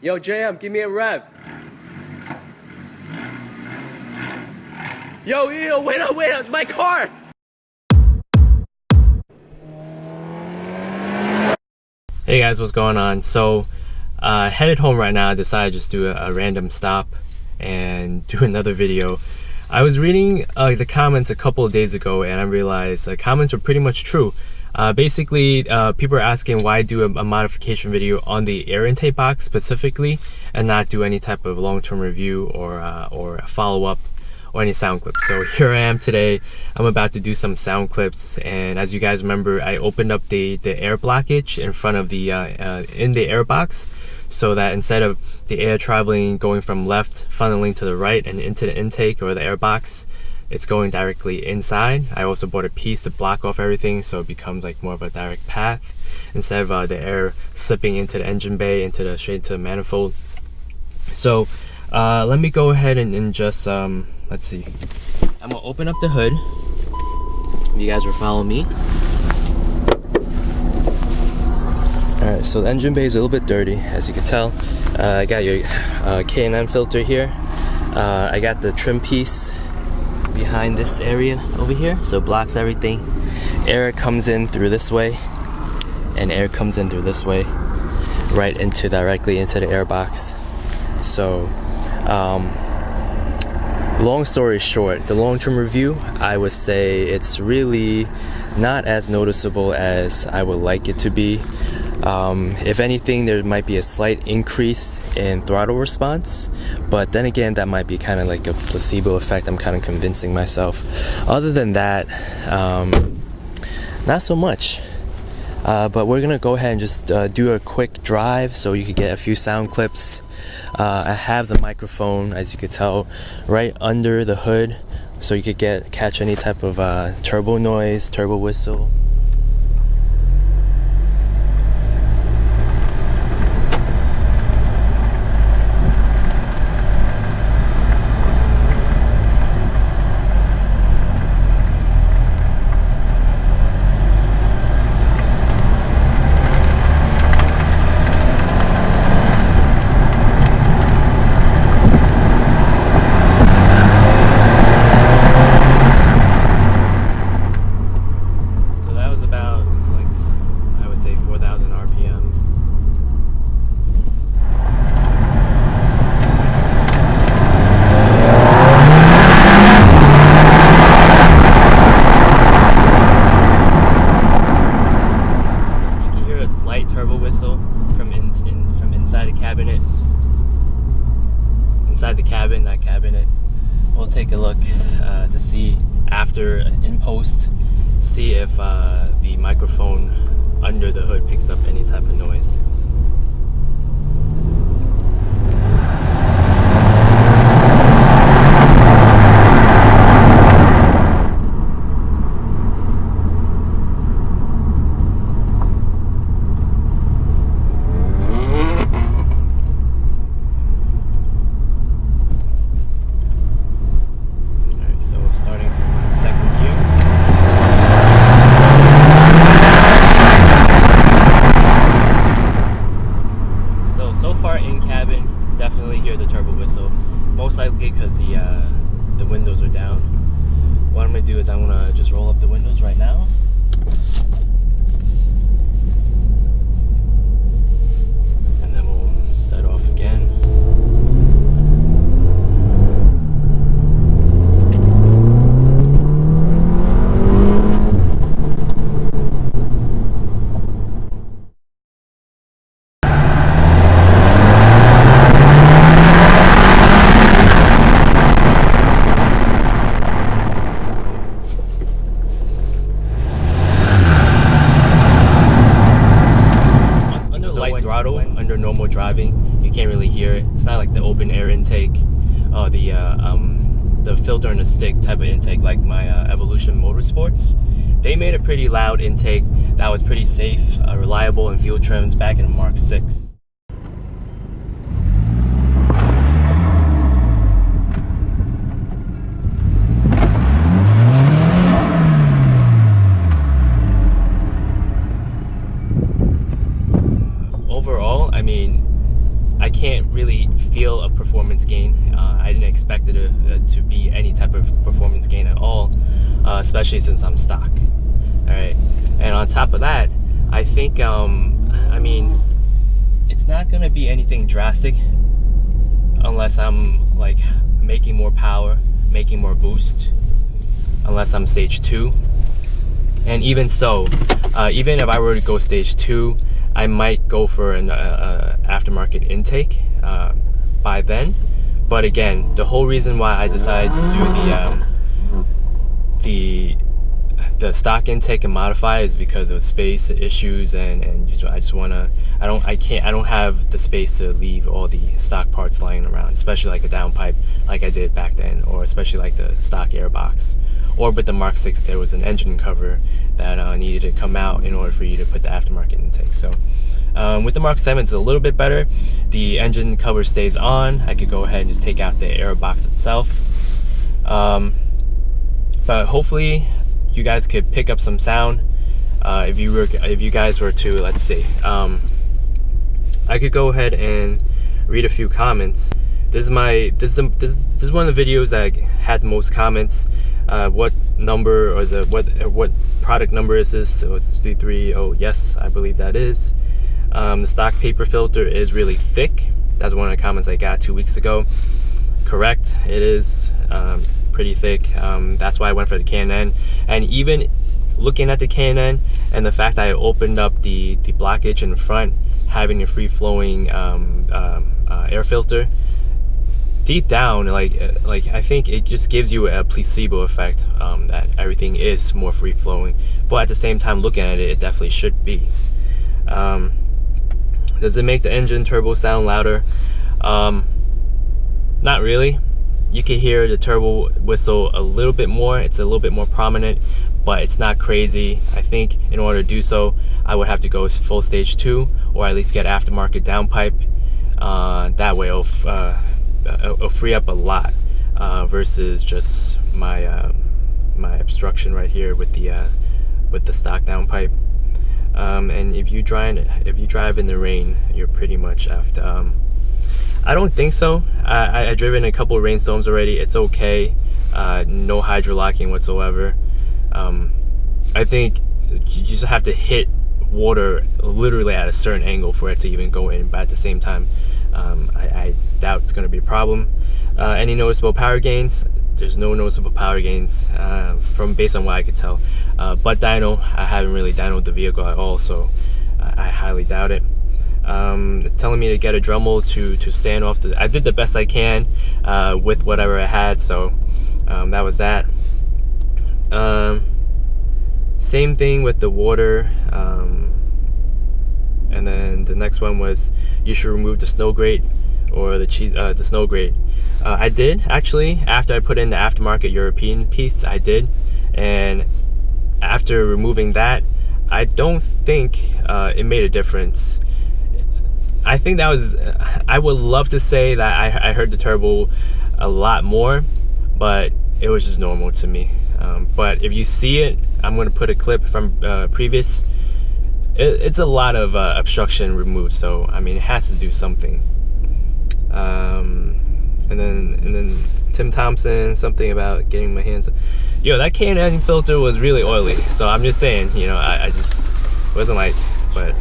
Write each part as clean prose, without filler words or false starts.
Yo, JM, give me a rev. Yo, wait up, it's my car! Hey guys, what's going on? So, headed home right now. I decided to just do a random stop and do another video. I was reading the comments a couple of days ago and I realized the comments were pretty much true. Basically, people are asking why do a modification video on the air intake box specifically and not do any type of long-term review or a follow-up or any sound clips. So here I am today. I'm about to do some sound clips, and as you guys remember, I opened up the air blockage in front of the in the air box, so that instead of the air traveling going from left funneling to the right and into the intake or the air box, it's going directly inside. I also bought a piece to block off everything so it becomes like more of a direct path instead of the air slipping into the engine bay, straight into the manifold. So let me go ahead and just let's see. I'm gonna open up the hood. You guys will follow me. Alright, so the engine bay is a little bit dirty, as you can tell. I got your K&N filter here. I got the trim piece behind this area over here, so it blocks everything. Air comes in through this way, and air comes in through this way, right directly into the air box. So, long story short, the long-term review, I would say it's really not as noticeable as I would like it to be. If anything, there might be a slight increase in throttle response, but then again, that might be kind of like a placebo effect. I'm kind of convincing myself. Other than that, not so much. But we're gonna go ahead and just do a quick drive so you could get a few sound clips. I have the microphone, as you could tell, right under the hood, so you could catch any type of turbo noise, turbo whistle. Inside the cabin, not cabinet. We'll take a look to see after in post, see if the microphone under the hood picks up any type of noise. Most likely because the windows are down. What I'm gonna do is I'm gonna just roll up the windows right now. And then we'll set off again. Under normal driving, you can't really hear it. It's not like the open air intake, the filter and the stick type of intake like my Evolution Motorsports. They made a pretty loud intake that was pretty safe, reliable, and fuel trims back in Mark 6. Overall, I mean, I can't performance gain. I didn't expect it to be any type of performance gain at all, especially since I'm stock. All right, and on top of that, I think I mean, it's not gonna be anything drastic unless I'm like making more power, making more boost, unless I'm stage 2. And even so, even if I were to go stage 2, I might go for an aftermarket intake by then. But again, the whole reason why I decided to do the stock intake and modify is because of space issues, and I just wanna, I don't have the space to leave all the stock parts lying around, especially like a downpipe like I did back then, or especially like the stock airbox. Or with the Mark 6, there was an engine cover that needed to come out in order for you to put the aftermarket intake. So with the Mark 7, it's a little bit better. The engine cover stays on. I could go ahead and just take out the airbox itself. But hopefully you guys could pick up some sound. If you guys were to, let's see, I could go ahead and read a few comments. This is one of the videos that had the most comments. What number, or is it what product number is this? So it's 330. Oh yes, I believe that is. The stock paper filter is really thick. That's one of the comments I got 2 weeks ago. Correct, it is pretty thick. That's why I went for the K&N. And even looking at the K&N and the fact that I opened up the blockage in front, having a free flowing air filter, deep down, like I think it just gives you a placebo effect that everything is more free flowing. But at the same time, looking at it, it definitely should be. Does it make the engine turbo sound louder? Not really. You can hear the turbo whistle a little bit more. It's a little bit more prominent, but it's not crazy. I think in order to do so, I would have to go full stage 2, or at least get aftermarket downpipe. That way it'll free up a lot versus just my my obstruction right here with the stock downpipe. And if you drive in the rain, you're pretty much effed. I don't think so. I've driven a couple of rainstorms already. It's okay. No hydrolocking whatsoever. I think you just have to hit water literally at a certain angle for it to even go in. But at the same time, I doubt it's going to be a problem. Any noticeable power gains? There's no noticeable power gains based on what I could tell. But dyno, I haven't really dynoed the vehicle at all, so I highly doubt it. It's telling me to get a Dremel to stand off I did the best I can with whatever I had, so that was that. Same thing with the water, and then the next one was you should remove the snow grate or the snow grate. I did actually. After I put in the aftermarket European piece, I did, and after removing that, I don't think it made a difference. I think that was, I would love to say that I heard the turbo a lot more, but it was just normal to me. But if you see it, I'm going to put a clip from previous. It's a lot of obstruction removed, so I mean it has to do something. And then Tim Thompson, something about getting my hands. Yo, that K&N filter was really oily, so I'm just saying, you know, I just wasn't like, but.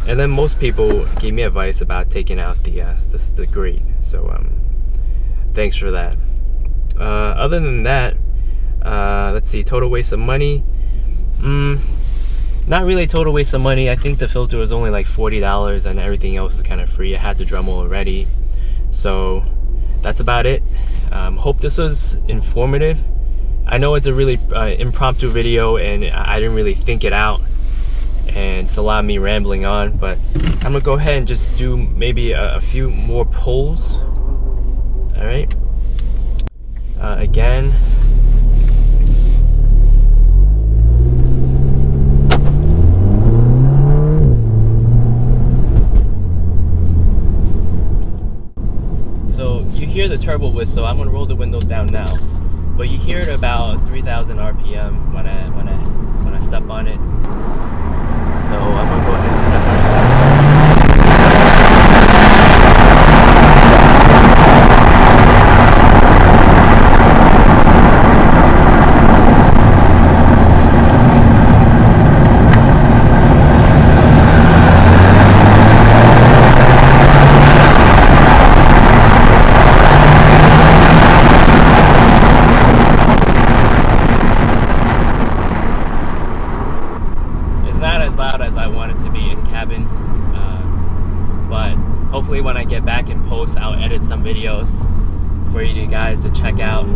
And then most people gave me advice about taking out the grate, so thanks for that. Other than that, let's see, total waste of money. Not really total waste of money. I think the filter was only like $40 and everything else was kind of free. I had the Dremel already, so that's about it. Hope this was informative. I know it's a really impromptu video and I didn't really think it out, and it's a lot of me rambling on, but I'm gonna go ahead and just do maybe a few more polls. All right. Again, so you hear the turbo whistle. I'm gonna roll the windows down now, but you hear it about 3,000 RPM when I step on it. So I'm gonna go ahead and step on it. Hopefully when I get back in post, I'll edit some videos for you guys to check out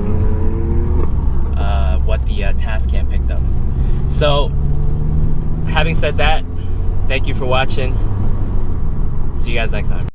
what the Tascam picked up. So, having said that, thank you for watching. See you guys next time.